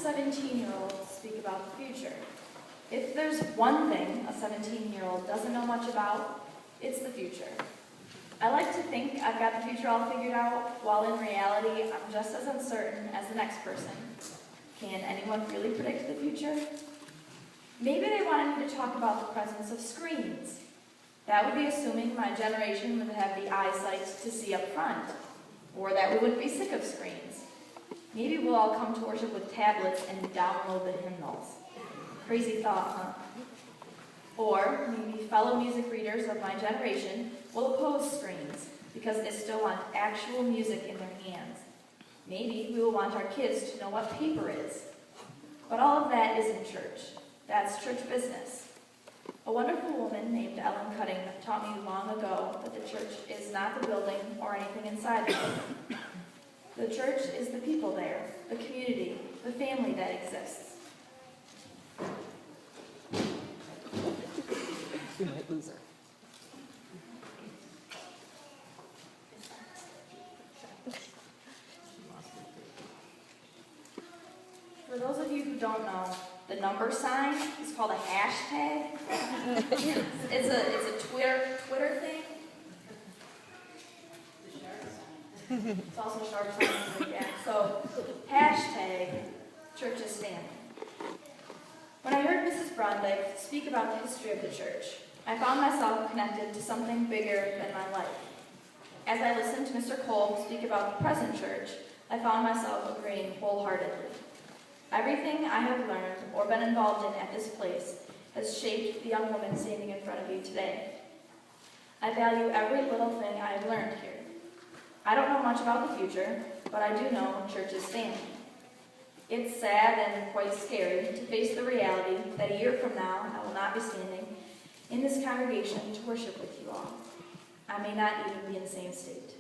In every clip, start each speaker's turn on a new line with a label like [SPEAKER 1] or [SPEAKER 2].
[SPEAKER 1] a 17-year-old speak about the future. If there's one thing a 17-year-old doesn't know much about, it's the future. I like to think I've got the future all figured out, while in reality, I'm just as uncertain as the next person. Can anyone really predict the future? Maybe they wanted me to talk about the presence of screens. That would be assuming my generation would have the eyesight to see up front, or that we wouldn't be sick of screens. Maybe we'll all come to worship with tablets and download the hymnals. Crazy thought, huh? Or maybe fellow music readers of my generation will oppose screens because they still want actual music in their hands. Maybe we will want our kids to know what paper is. But all of that isn't church. That's church business. A wonderful woman named Ellen Cutting taught me long ago that the church is not the building or anything inside the building. The church is the people there, the community, the family that exists.
[SPEAKER 2] You might lose her.
[SPEAKER 1] For those of you who don't know, the number sign is called a hashtag. It's a Twitter thing. It's also a sharp sign. Yeah. So hashtag church is family. When I heard Mrs. Brondike speak about the history of the church, I found myself connected to something bigger than my life. As I listened to Mr. Cole speak about the present church, I found myself agreeing wholeheartedly. Everything I have learned or been involved in at this place has shaped the young woman standing in front of you today. I value every little thing I have learned here. I don't know much about the future, but I do know church is family. It's sad and quite scary to face the reality that a year from now I will not be standing in this congregation to worship with you all. I may not even be in the same state.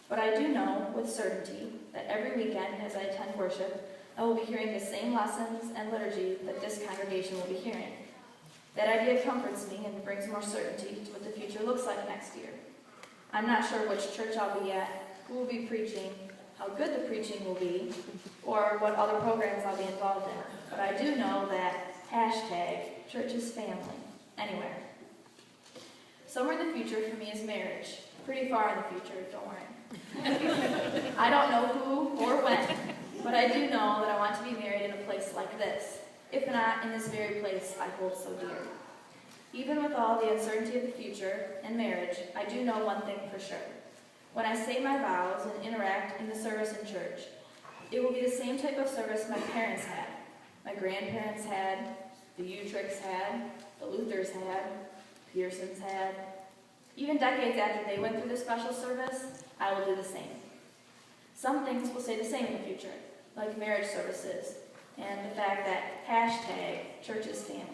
[SPEAKER 1] But I do know with certainty that every weekend as I attend worship, I will be hearing the same lessons and liturgy that this congregation will be hearing. That idea comforts me and brings more certainty to what the future looks like next year. I'm not sure which church I'll be at, who will be preaching, how good the preaching will be, or what other programs I'll be involved in. But I do know that hashtag church is family, anywhere. Somewhere in the future for me is marriage. Pretty far in the future, don't worry. I don't know who or when, but I do know that I want to be married in a place like this, if not in this very place I hold so dear. Even with all the uncertainty of the future and marriage, I do know one thing for sure. When I say my vows and interact in the service in church, it will be the same type of service my parents had, my grandparents had, the Utricks had, the Luthers had, Pearsons had. Even decades after they went through this special service, I will do the same. Some things will stay the same in the future, like marriage services, and the fact that hashtag church is family.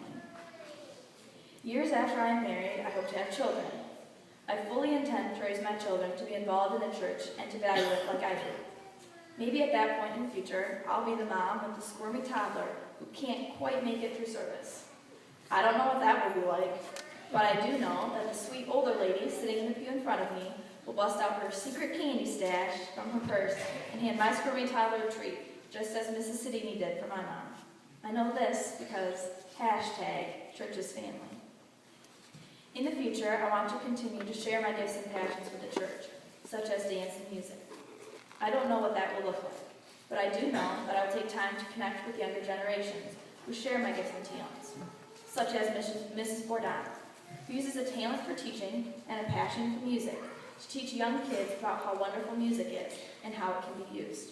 [SPEAKER 1] Years after I am married, I hope to have children. I fully intend to raise my children to be involved in the church and to value it like I do. Maybe at that point in the future, I'll be the mom with the squirmy toddler who can't quite make it through service. I don't know what that will be like, but I do know that the sweet older lady sitting in the pew in front of me will bust out her secret candy stash from her purse and hand my squirmy toddler a treat, just as Mrs. Sidini did for my mom. I know this because hashtag church is family. In the future, I want to continue to share my gifts and passions with the church, such as dance and music. I don't know what that will look like, but I do know that I will take time to connect with younger generations who share my gifts and talents, such as Mrs. Bourdon, who uses a talent for teaching and a passion for music to teach young kids about how wonderful music is and how it can be used.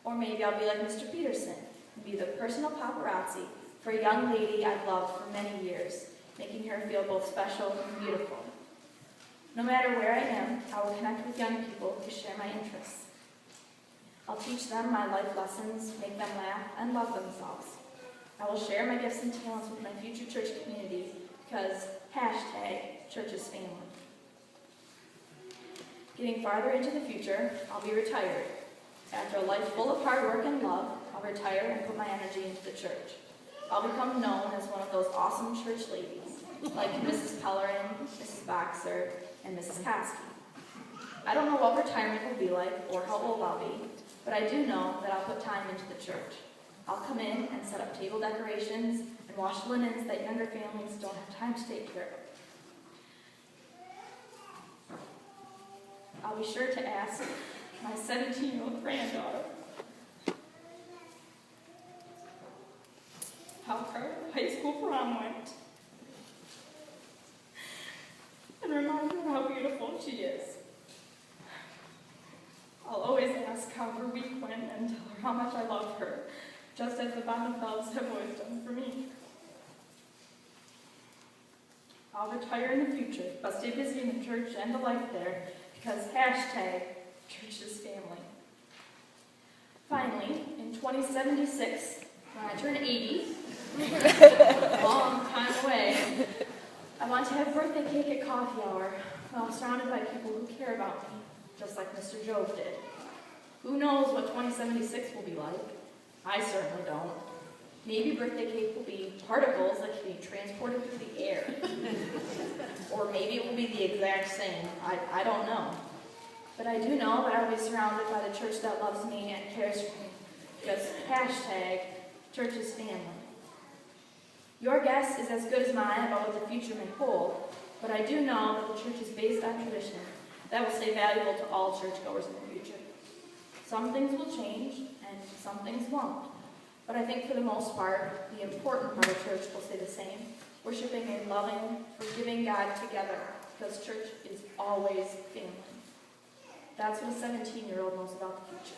[SPEAKER 1] Or maybe I'll be like Mr. Peterson and be the personal paparazzi for a young lady I've loved for many years, making her feel both special and beautiful. No matter where I am, I will connect with young people who share my interests. I'll teach them my life lessons, make them laugh, and love themselves. I will share my gifts and talents with my future church community because hashtag church is family. Getting farther into the future, I'll be retired. After a life full of hard work and love, I'll retire and put my energy into the church. I'll become known as one of those awesome church ladies, like Mrs. Pellerin, Mrs. Boxer, and Mrs. Koski. I don't know what retirement will be like or how old I'll be, but I do know that I'll put time into the church. I'll come in and set up table decorations and wash linens that younger families don't have time to take care of. I'll be sure to ask my 17-year-old granddaughter how her high school prom went, and remind her how beautiful she is. I'll always ask how her week went and tell her how much I love her, just as the Bonnefelds have always done for me. I'll retire in the future, but stay busy in the church and the life there, because hashtag church is family. Finally, in 2076, when I turn 80, a long time away, I want to have birthday cake at coffee hour while I'm surrounded by people who care about me, just like Mr. Job did. Who knows what 2076 will be like? I certainly don't. Maybe birthday cake will be particles that can be transported through the air. Or maybe it will be the exact same. I don't know. But I do know that I'll be surrounded by the church that loves me and cares for me. Because hashtag church is family. Your guess is as good as mine about what the future may hold, but I do know that the church is based on tradition that will stay valuable to all churchgoers in the future. Some things will change, and some things won't. But I think for the most part, the important part of church will stay the same, worshiping a loving, forgiving God together, because church is always family. That's what a 17-year-old knows about the future.